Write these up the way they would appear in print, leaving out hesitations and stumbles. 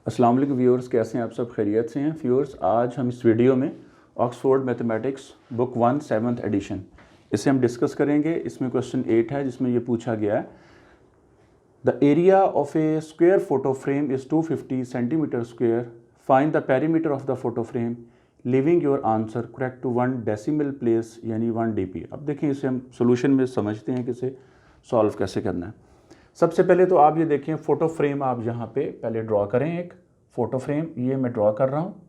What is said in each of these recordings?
अस्सलाम वालेकुम व्यूअर्स, कैसे हैं आप सब? खैरियत से हैं व्यूअर्स? आज हम इस वीडियो में Oxford mathematics book 1 7th addition इसे हम डिस्कस करेंगे। इसमें क्वेश्चन 8 है जिसमें ये पूछा गया है, the area of a square photo frame is 250 centimetre square, find the perimeter of the photo frame, leaving your answer correct to 1 decimal place यानी 1 dp। अब देखिए इसे हम सोल्यूशन में समझते हैं कि इसे सॉल्व कैसे करना है। सबसे पहले तो आप ये देखें, फ़ोटो फ्रेम आप यहाँ पे पहले ड्रॉ करें। एक फ़ोटो फ्रेम ये मैं ड्रॉ कर रहा हूँ।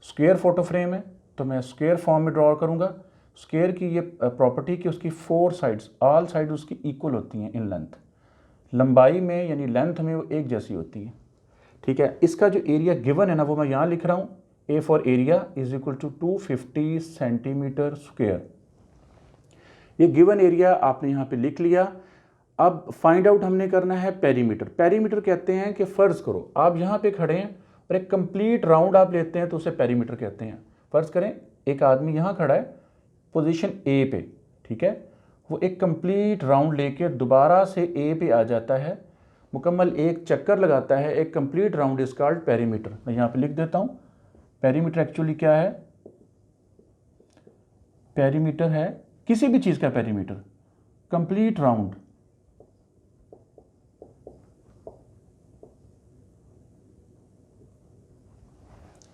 स्क्वायर फ़ोटो फ्रेम है तो मैं स्क्वायर फॉर्म में ड्रॉ करूँगा। स्क्वायर की ये प्रॉपर्टी कि उसकी 4 साइड्स, ऑल साइड उसकी इक्वल होती हैं इन लेंथ, लंबाई में यानी लेंथ में वो एक जैसी होती है। ठीक है, इसका जो एरिया गिवन है ना वो मैं यहाँ लिख रहा हूँ, A for area is equal to 250 centimetre square. ये गिवन एरिया आपने यहाँ पे लिख लिया। अब फाइंड आउट हमने करना है पेरीमीटर। पेरीमीटर कहते हैं कि फ़र्ज़ करो आप यहाँ पे खड़े हैं और एक कंप्लीट राउंड आप लेते हैं तो उसे पेरीमीटर कहते हैं। फ़र्ज़ करें एक आदमी यहाँ खड़ा है पोजीशन ए पे, ठीक है, वो एक कंप्लीट राउंड लेकर दोबारा से ए पे आ जाता है, मुकम्मल एक चक्कर लगाता है, एक complete round is called perimeter. मैं यहाँ पे लिख देता हूँ, पेरीमीटर एक्चुअली क्या है? पेरीमीटर है किसी भी चीज़ का perimeter, complete round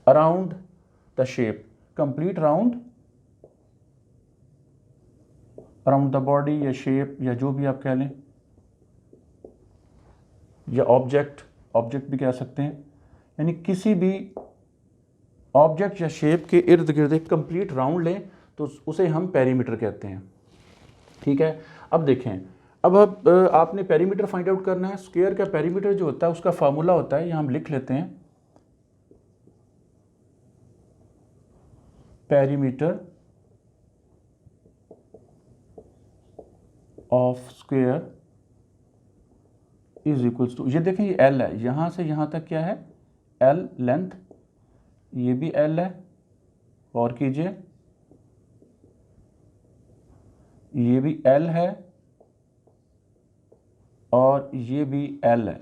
around the shape, complete round around the body या शेप या जो भी आप कह लें, या ऑब्जेक्ट भी कह सकते हैं, यानी किसी भी ऑब्जेक्ट या शेप के इर्द गिर्द एक कंप्लीट राउंड लें तो उसे हम पेरीमीटर कहते हैं। ठीक है, अब देखें, अब आपने पेरीमीटर फाइंड आउट करना है। स्क्वायर का पेरीमीटर जो होता है उसका फार्मूला होता है, यहाँ हम लिख लेते हैं, perimeter of square is equals to, ये देखें ये एल है, यहाँ से यहाँ तक क्या है? एल लेंथ, ये भी एल है, और कीजिए ये भी एल है और ये भी एल है।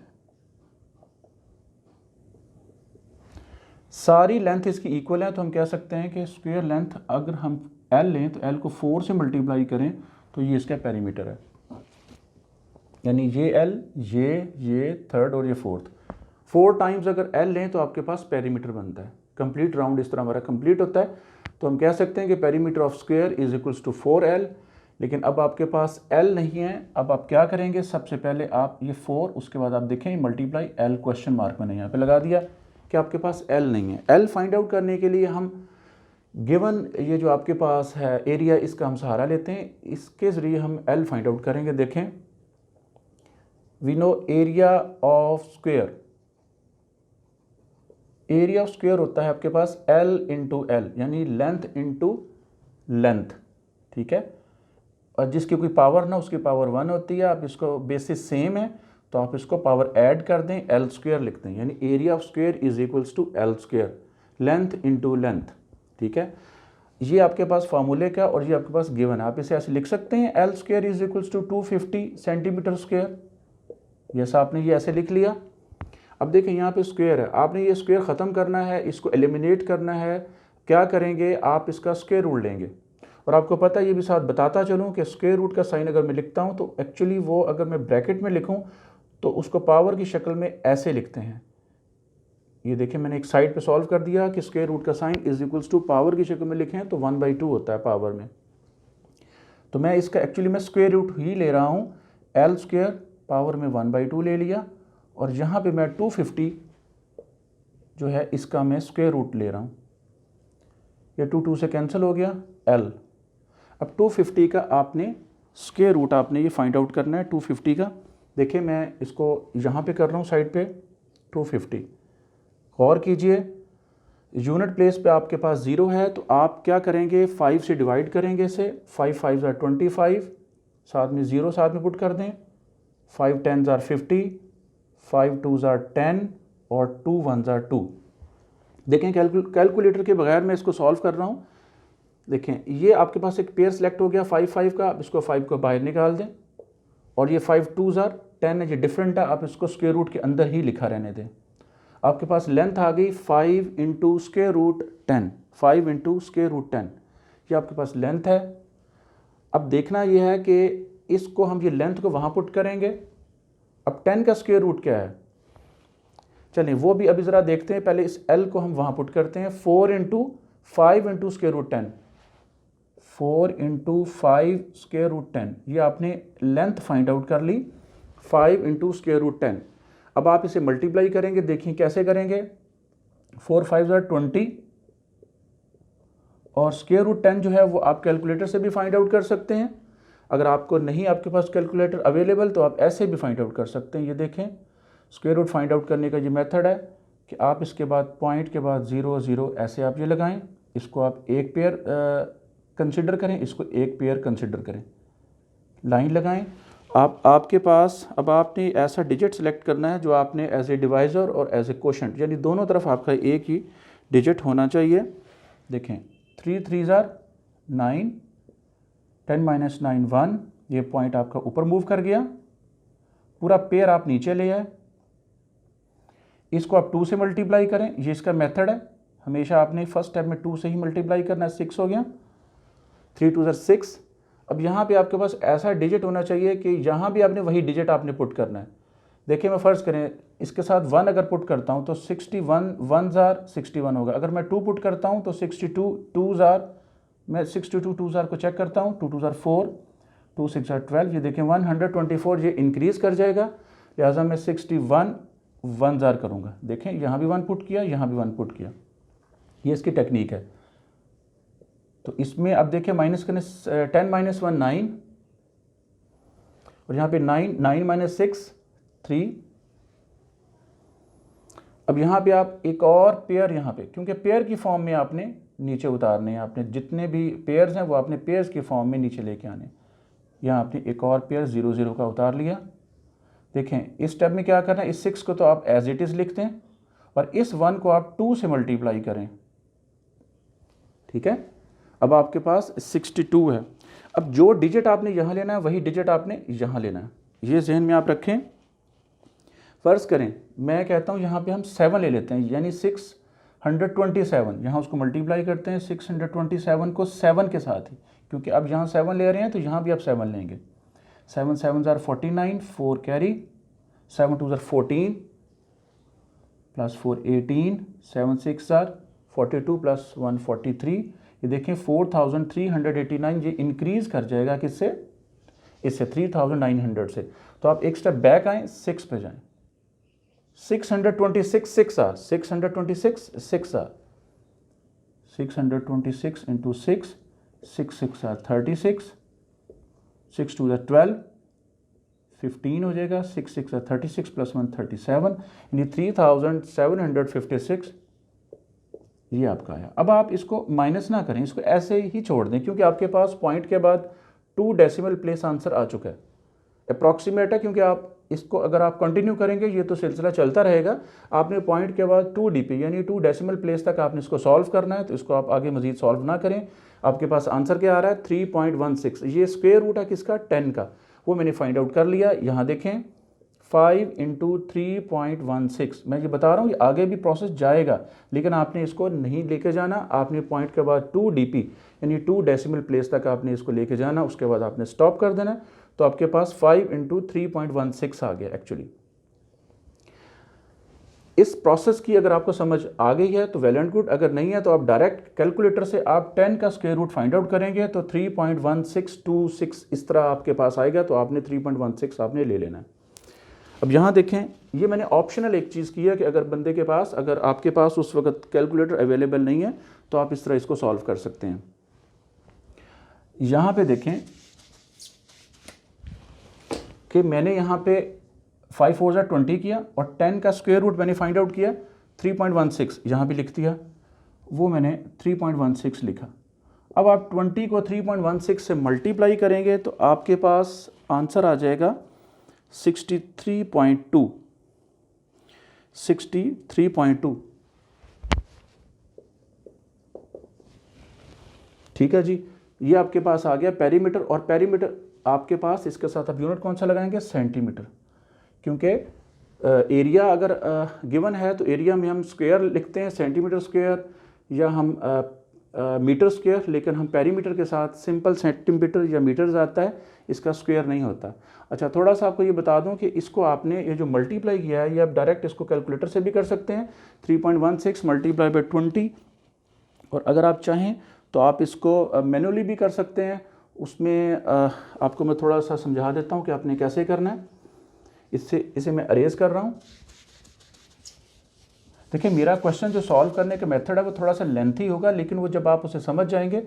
सारी लेंथ इसकी इक्वल है तो हम कह सकते हैं कि स्क्वायर लेंथ अगर हम एल लें तो एल को 4 से मल्टीप्लाई करें तो ये इसका पेरीमीटर है, यानी ये एल, ये थर्ड और ये फोर्थ, 4 टाइम्स अगर एल लें तो आपके पास पेरीमीटर बनता है। कंप्लीट राउंड इस तरह हमारा कंप्लीट होता है तो हम कह सकते हैं कि perimeter of square is equals to 4L। लेकिन अब आपके पास L नहीं है, अब आप क्या करेंगे? सबसे पहले आप ये 4, उसके बाद आप देखें मल्टीप्लाई L, क्वेश्चन मार्क मैंने यहाँ पे लगा दिया कि आपके पास L नहीं है। L फाइंड आउट करने के लिए हम गिवन ये जो आपके पास है एरिया, इसका हम सहारा लेते हैं, इसके ज़रिए हम L फाइंड आउट करेंगे। देखें, we know area of square, area of square होता है आपके पास L इंटू एल, यानी लेंथ इंटू लेंथ। ठीक है, और जिसकी कोई पावर ना उसकी पावर 1 होती है। आप इसको बेसिस सेम है तो आप इसको पावर ऐड कर दें, एल स्क्वायर लिखते हैं, यानी area of square is equals to L square, length into length. ठीक है, ये आपके पास फार्मूले का और ये आपके पास गिवन है, आप इसे ऐसे लिख सकते हैं, L square is equals to 250 centimetre square. जैसा आपने ये ऐसे लिख लिया। अब देखें यहाँ पे स्क्वायर है, आपने ये स्क्वायर ख़त्म करना है, इसको एलिमिनेट करना है। क्या करेंगे? आप इसका स्क्वायर रूट लेंगे, और आपको पता है ये भी साथ बताता चलूँ कि स्क्वायर रूट का साइन अगर मैं लिखता हूँ तो एक्चुअली वो अगर मैं ब्रैकेट में लिखूँ तो उसको पावर की शक्ल में ऐसे लिखते हैं। ये देखें मैंने एक साइड पे सॉल्व कर दिया कि स्क्वायर रूट का sign is equals to power की शक्ल में लिखें तो 1/2 होता है पावर में। तो मैं इसका एक्चुअली मैं स्क्वायर रूट ही ले रहा हूँ, एल स्क्वायर पावर में 1/2 ले लिया, और यहाँ पे मैं 250 जो है इसका मैं स्क्वायर रूट ले रहा हूँ, ये 2 से कैंसिल हो गया, एल। अब 250 का आपने स्क्वायर रूट आपने ये फाइंड आउट करना है 250 का। देखिए मैं इसको यहाँ पे कर रहा हूँ साइड पे 250, गौर कीजिए यूनिट प्लेस पे आपके पास 0 है तो आप क्या करेंगे? 5 से डिवाइड करेंगे इसे, 5 5s are 25, साथ में 0 साथ में पुट कर दें, 5 10s are 50, 5 2s are 10 और 2 1s are 2। देखें कैलकुलेटर के बगैर मैं इसको सॉल्व कर रहा हूँ। देखें ये आपके पास एक पेयर सेलेक्ट हो गया 5 5 का, आप इसको 5 को बाहर निकाल दें, और ये 5 2s are 10 है, ये डिफरेंट है, आप इसको स्क्वायर रूट के अंदर ही लिखा रहने दें। आपके पास लेंथ आ गई 5 into square root 10, 5 into square root 10, ये आपके पास लेंथ है। अब देखना यह है कि इसको हम ये लेंथ को वहाँ पुट करेंगे। अब 10 का स्क्वेयर रूट क्या है, चलिए वो भी अभी ज़रा देखते हैं। पहले इस L को हम वहाँ पुट करते हैं। 4 into 5 into square root 10, 4 into 5 square root 10, ये आपने लेंथ फाइंड आउट कर ली 5 इंटू स्क्वेयर रूट 10। अब आप इसे मल्टीप्लाई करेंगे, देखिए कैसे करेंगे। 4 5 20 और स्क्वेयर रूट 10 जो है वो आप कैलकुलेटर से भी फाइंड आउट कर सकते हैं। अगर आपको नहीं आपके पास कैलकुलेटर अवेलेबल तो आप ऐसे भी फाइंड आउट कर सकते हैं। ये देखें स्क्वेयर रूट फाइंड आउट करने का ये मेथड है कि आप इसके बाद पॉइंट के बाद 0 0 ऐसे आप ये लगाएं, इसको आप एक पेयर कंसिडर करें, इसको एक पेयर कंसिडर करें, लाइन लगाएं। आपके पास अब आपने ऐसा डिजिट सेलेक्ट करना है जो आपने एज ए डिवाइज़र और एज ए कोशेंट, यानी दोनों तरफ आपका एक ही डिजिट होना चाहिए। देखें 3 3 9, 10 - 9 1, ये पॉइंट आपका ऊपर मूव कर गया, पूरा पेयर आप नीचे ले आए, इसको आप 2 से मल्टीप्लाई करें, ये इसका मेथड है। हमेशा आपने फर्स्ट स्टेप में 2 से ही मल्टीप्लाई करना है। 6 हो गया, 3 2 6। अब यहाँ पे आपके पास ऐसा डिजिट होना चाहिए कि यहाँ भी आपने वही डिजिट आपने पुट करना है। देखिए मैं फ़र्ज़ करें इसके साथ 1 अगर पुट करता हूँ तो 61 1 61 होगा। अगर मैं 2 पुट करता हूँ तो 62 2 मैं 62 2 को चेक करता हूँ, 2 2 4, 2 6 12, ये देखें 124 ये इंक्रीज़ कर जाएगा, लिहाजा मैं 61 1 करूँगा। देखें यहाँ भी 1 पुट किया, यहाँ भी 1 पुट किया, ये इसकी टेक्निक है। तो इसमें अब देखिए माइनस करने 10 - 1 9 और यहाँ पे 9 9 - 6 3। अब यहाँ पे आप एक और पेयर यहाँ पे, क्योंकि पेयर की फॉर्म में आपने नीचे उतारने हैं, आपने जितने भी पेयर्स हैं वो आपने पेयर्स की फॉर्म में नीचे लेके आने। यहाँ आपने एक और पेयर 0 0 का उतार लिया। देखें इस स्टेप में क्या करना है, इस 6 को तो आप एज इट इज़ लिखते हैं और इस 1 को आप 2 से मल्टीप्लाई करें, ठीक है। अब आपके पास 62 है। अब जो डिजिट आपने यहाँ लेना है वही डिजिट आपने यहाँ लेना है, ये जहन में आप रखें। फ़र्ज़ करें मैं कहता हूँ यहाँ पे हम 7 ले लेते हैं, यानी 627, यहाँ उसको मल्टीप्लाई करते हैं 627 को 7 के साथ ही, क्योंकि अब यहाँ 7 ले रहे हैं तो यहाँ भी आप 7 लेंगे। 7 7 49, 4 कैरी, 7 2 14 प्लस 4 18, 7 6 42 प्लस 1 43। ये देखें 4389 ये इंक्रीज़ कर जाएगा किससे, इससे 3900 से। तो आप एक स्टेप बैक आएँ, 6 पे जाएं, 626 6 626 6 626 इंटू 6 6 6 36, 6 2 12 15 हो जाएगा, 6 6 36 प्लस 1 37, यानी 3756 ये आपका आया। अब आप इसको माइनस ना करें, इसको ऐसे ही छोड़ दें, क्योंकि आपके पास पॉइंट के बाद 2 डेसिमल प्लेस आंसर आ चुका है, अप्रॉक्सीमेट है। क्योंकि आप इसको अगर आप कंटिन्यू करेंगे ये तो सिलसिला चलता रहेगा। आपने पॉइंट के बाद 2 DP यानी 2 डेसिमल प्लेस तक आपने इसको सॉल्व करना है, तो इसको आप आगे मजीद सॉल्व ना करें। आपके पास आंसर क्या आ रहा है 3.16, ये स्क्वेयर रूट है किसका, 10 का, वो मैंने फाइंड आउट कर लिया। यहाँ देखें 5 इंटू 3.16, मैं ये बता रहा हूँ ये आगे भी प्रोसेस जाएगा, लेकिन आपने इसको नहीं लेके जाना। आपने पॉइंट के बाद 2 DP यानी 2 डेसिमल प्लेस तक आपने इसको लेके जाना, उसके बाद आपने स्टॉप कर देना। तो आपके पास 5 इंटू 3.16 आ गया एक्चुअली। इस प्रोसेस की अगर आपको समझ आ गई है तो वेल एंड गुड, अगर नहीं है तो आप डायरेक्ट कैलकुलेटर से आप 10 का स्क्वायर रूट फाइंड आउट करेंगे तो 3.1626 इस तरह आपके पास आएगा, तो आपने 3.16 आपने ले लेना है। अब यहाँ देखें ये मैंने ऑप्शनल एक चीज़ की है कि अगर बंदे के पास, अगर आपके पास उस वक्त कैलकुलेटर अवेलेबल नहीं है तो आप इस तरह इसको सॉल्व कर सकते हैं। यहाँ पे देखें कि मैंने यहाँ पे 5 4 20 किया और 10 का स्क्वायर रूट मैंने फाइंड आउट किया 3.16, यहाँ भी लिख दिया, वो मैंने 3.16 लिखा। अब आप 20 को 3.16 से मल्टीप्लाई करेंगे तो आपके पास आंसर आ जाएगा 63.2, 63.2, ठीक है जी। ये आपके पास आ गया पेरीमीटर, और पेरीमीटर आपके पास इसके साथ आप यूनिट कौन सा लगाएंगे, सेंटीमीटर, क्योंकि एरिया अगर गिवन है तो एरिया में हम स्क्वायर लिखते हैं, सेंटीमीटर स्क्वायर या हम मीटर स्क्वायर, लेकिन हम पेरीमीटर के साथ सिंपल सेंटीमीटर या मीटर्स आता है, इसका स्क्वायर नहीं होता। अच्छा, थोड़ा सा आपको ये बता दूं कि इसको आपने ये जो मल्टीप्लाई किया है ये आप डायरेक्ट इसको कैलकुलेटर से भी कर सकते हैं, 3.16 मल्टीप्लाई बाई 20, और अगर आप चाहें तो आप इसको मैनुअली भी कर सकते हैं। उसमें आपको मैं थोड़ा सा समझा देता हूँ कि आपने कैसे करना है। इसे मैं अरेज कर रहा हूँ। देखिए, मेरा क्वेश्चन जो सॉल्व करने का मेथड है वो थोड़ा सा लेंथी होगा, लेकिन वो जब आप उसे समझ जाएंगे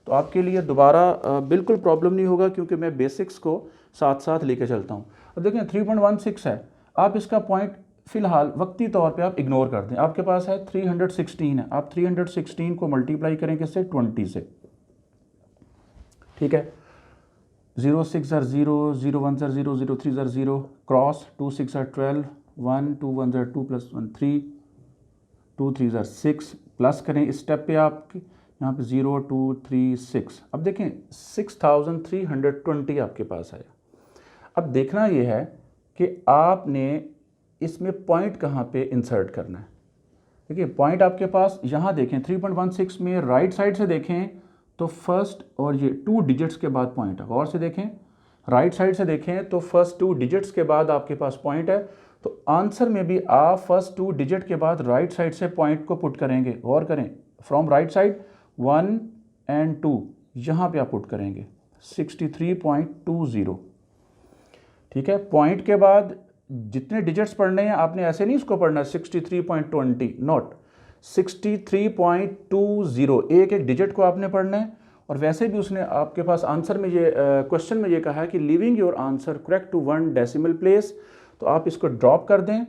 तो आपके लिए दोबारा बिल्कुल प्रॉब्लम नहीं होगा, क्योंकि मैं बेसिक्स को साथ साथ लेके चलता हूँ। अब देखिए 3.16 है, आप इसका पॉइंट फ़िलहाल वक्ती तौर पे आप इग्नोर कर दें। आपके पास है 316 है, आप 316 को मल्टीप्लाई करें किससे, 20 से, ठीक है। 0 6 are 0, 0 1 are 0, 0 3 are 0, cross 2 6 are 12, 1 2 1 are 2 + 1 3, 2 3 are 6, plus करें इस स्टेप पे आप यहाँ पे 0 2 3 6। अब देखें 6320 आपके पास आया। अब देखना ये है कि आपने इसमें पॉइंट कहाँ पे इंसर्ट करना है। देखिए पॉइंट आपके पास यहाँ देखें 3.16 में राइट साइड से देखें तो फर्स्ट और ये 2 डिजिट्स के बाद पॉइंट है। गौर से देखें, राइट साइड से देखें तो फर्स्ट 2 डिजिट्स के बाद आपके पास पॉइंट है, तो आंसर में भी आप फर्स्ट 2 डिजिट के बाद राइट साइड से पॉइंट को पुट करेंगे। गौर करें, फ्रॉम राइट साइड 1 और 2 यहाँ पे आप पुट करेंगे 63.20, ठीक है। पॉइंट के बाद जितने डिजिट्स पढ़ने हैं आपने ऐसे नहीं इसको पढ़ना 63.20, नॉट 63.20, एक एक डिजिट को आपने पढ़ना है। और वैसे भी उसने आपके पास आंसर में ये क्वेश्चन में ये कहा है कि leaving your answer correct to 1 decimal place, तो आप इसको ड्रॉप कर दें।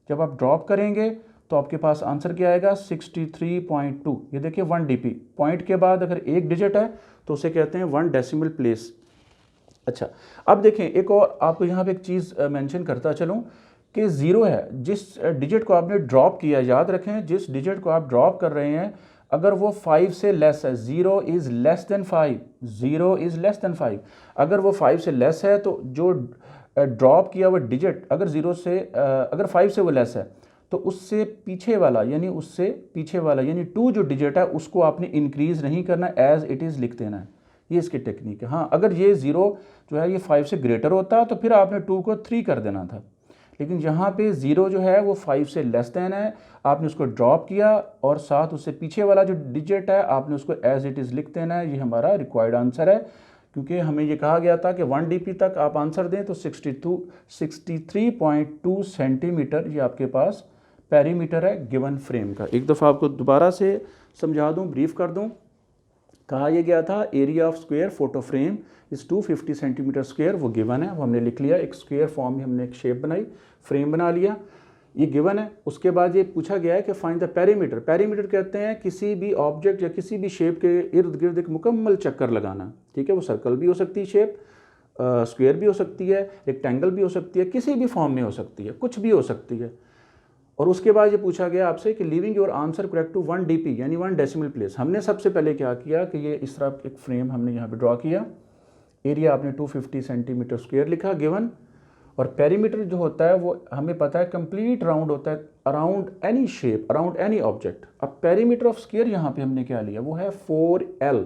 जब आप ड्रॉप करेंगे तो आपके पास आंसर क्या आएगा 63.2। ये देखिए 1 dp, पॉइंट के बाद अगर एक डिजिट है तो उसे कहते हैं 1 डेसिमल प्लेस। अच्छा, अब देखें एक और आपको यहाँ पे एक चीज़ मेंशन करता चलूँ कि 0 है, जिस डिजिट को आपने ड्रॉप किया, याद रखें जिस डिजिट को आप ड्रॉप कर रहे हैं अगर वो 5 से लेस है, 0 is less than 5, 0 is less than 5, अगर वो 5 से लेस है तो जो ड्रॉप किया हुआ डिजिट अगर 0 से अगर 5 से वो लेस है तो उससे पीछे वाला यानी 2 जो डिजिट है उसको आपने इंक्रीज़ नहीं करना, एज इट इज़ लिख देना है। ये इसकी टेक्निक है। हाँ, अगर ये 0 जो है ये 5 से ग्रेटर होता तो फिर आपने 2 को 3 कर देना था, लेकिन यहाँ पे 0 जो है वो 5 से लेस देन है, आपने उसको ड्रॉप किया और साथ उससे पीछे वाला जो डिजिट है आपने उसको एज इट इज़ लिख देना है। ये हमारा रिक्वायर्ड आंसर है, क्योंकि हमें ये कहा गया था कि 1 dp तक आप आंसर दें तो 63.2 सेंटीमीटर ये आपके पास पेरीमीटर है गिवन फ्रेम का। एक दफ़ा आपको दोबारा से समझा दूँ, ब्रीफ कर दूँ। कहा यह गया था area of square photo frame इस 250 सेंटीमीटर स्क्वायर, वो गिवन है, वो हमने लिख लिया। एक स्क्वायर फॉर्म में हमने एक शेप बनाई, फ्रेम बना लिया, ये गिवन है। उसके बाद ये पूछा गया है कि फाइंड द पेरीमीटर। पेरीमीटर कहते हैं किसी भी ऑब्जेक्ट या किसी भी शेप के इर्द गिर्द एक मुकम्मल चक्कर लगाना, ठीक है। वो सर्कल भी हो सकती है शेप, स्क्वायर भी हो सकती है, रेक्टेंगल भी हो सकती है, किसी भी फॉर्म में हो सकती है, कुछ भी हो सकती है। और उसके बाद ये पूछा गया आपसे कि leaving your answer correct to 1 dp यानी 1 डेसिमल प्लेस। हमने सबसे पहले क्या किया कि ये इस तरह एक फ्रेम हमने यहाँ पे ड्रॉ किया, एरिया आपने 250 सेंटीमीटर स्क्वायर लिखा गिवन, और पेरीमीटर जो होता है वो हमें पता है कंप्लीट राउंड होता है around any shape, around any object. अब पेरीमीटर ऑफ स्क्वायर यहाँ पे हमने क्या लिया, वो है 4l,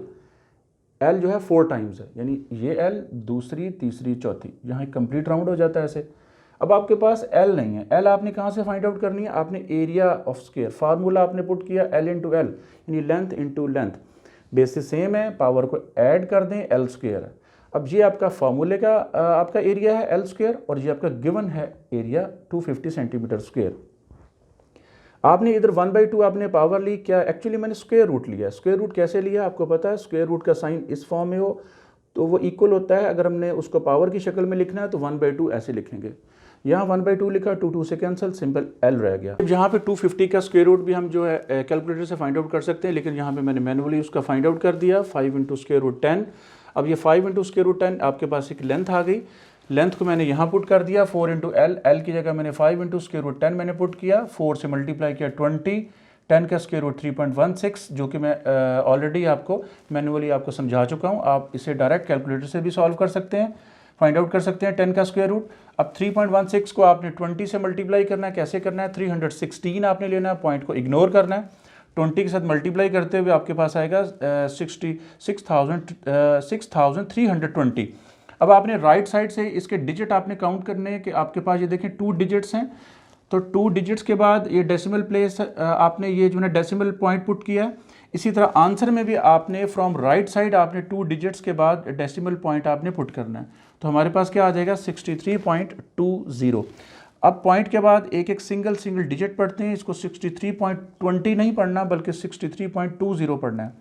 l जो है 4 टाइम्स है, यानी ये l दूसरी तीसरी चौथी, यहाँ एक कंप्लीट राउंड हो जाता है ऐसे। अब आपके पास l नहीं है, l आपने कहाँ से फाइंड आउट करनी है, आपने एरिया ऑफ स्क्वायर फार्मूला आपने पुट किया l इंटू एल, यानी length into length, basis same है, पावर को ऐड कर दें, l स्क्वायर है। अब ये आपका फार्मूले का आपका एरिया है l स्क्वायर, और ये आपका गिवन है एरिया 250 सेंटीमीटर स्क्वायर। आपने इधर 1/2 आपने पावर ली, क्या एक्चुअली मैंने स्क्वायर रूट लिया। स्क्वायर रूट कैसे लिया आपको पता है, स्क्वायर रूट का साइन इस फॉर्म में हो तो वो इक्वल होता है, अगर हमने उसको पावर की शक्ल में लिखना है तो 1/2 ऐसे लिखेंगे। यहाँ 1/2 लिखा, 2 से कैंसिल, सिंपल l रह गया। यहाँ पे 250 का स्क्वायर रूट भी हम जो है कैलकुलेटर से फाइंड आउट कर सकते हैं, लेकिन यहाँ पे मैंने मैनुअली उसका फाइंड आउट कर दिया, 5 × √10। अब ये 5 × √10 आपके पास एक लेंथ आ गई, लेंथ को मैंने यहाँ पुट कर दिया 4 × l, l की जगह मैंने 5 × √10 मैंने पुट किया, 4 से मल्टीप्लाई किया 20, 10 का स्क्वायर रूट 3.16, जो कि मैं ऑलरेडी आपको मैनुअली आपको समझा चुका हूँ। आप इसे डायरेक्ट कैलकुलेटर से भी सॉल्व कर सकते हैं। फाइंड आउट कर सकते हैं 10 का स्क्वायर रूट। अब 3.16 को आपने 20 से मल्टीप्लाई करना है। कैसे करना है? 316 आपने लेना है, पॉइंट को इग्नोर करना है। 20 के साथ मल्टीप्लाई करते हुए आपके पास आएगा 6320। अब आपने राइट साइड से इसके डिजिट आपने काउंट करने हैं कि आपके पास ये देखें 2 डिजिट्स हैं, तो 2 डिजिट्स के बाद ये डेसिमल प्लेस आपने ये जो है डेसिमल पॉइंट पुट किया है। इसी तरह आंसर में भी आपने फ्रॉम राइट साइड आपने 2 डिजिट्स के बाद डेसिमल पॉइंट आपने पुट करना है। तो हमारे पास क्या आ जाएगा? 63.20। अब पॉइंट के बाद एक एक सिंगल डिजिट पढ़ते हैं। इसको 63.20 नहीं पढ़ना बल्कि 63.20 पढ़ना है।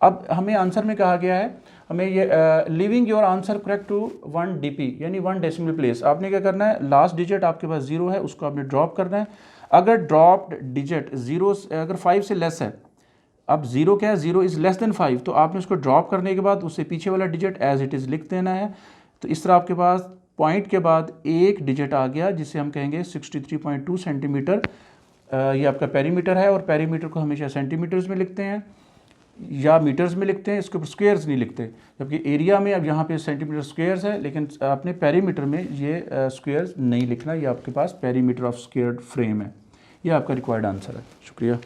अब हमें आंसर में कहा गया है हमें ये leaving your answer correct to 1 DP यानी 1 डेसिमल प्लेस। आपने क्या करना है? लास्ट डिजिट आपके पास 0 है, उसको आपने ड्रॉप करना है। अगर ड्रॉप्ड डिजिट 0 अगर 5 से लेस है, अब 0 क्या है? 0 इज़ लेस देन 5, तो आपने उसको ड्रॉप करने के बाद उससे पीछे वाला डिजिट एज इट इज़ लिख देना है। तो इस तरह आपके पास पॉइंट के बाद एक डिजिट आ गया जिसे हम कहेंगे 63.2 सेंटीमीटर। ये आपका पेरीमीटर है और पेरीमीटर को हमेशा सेंटीमीटर्स में लिखते हैं या मीटर्स में लिखते हैं, इसके ऊपर स्क्वेयर्स नहीं लिखते। जबकि एरिया में अब यहाँ पे सेंटीमीटर स्क्वेयर्स है, लेकिन आपने पेरीमीटर में ये स्क्वेयर्स नहीं लिखना। ये आपके पास पेरीमीटर ऑफ स्क्वेयर्ड फ्रेम है। ये आपका रिक्वायर्ड आंसर है। शुक्रिया।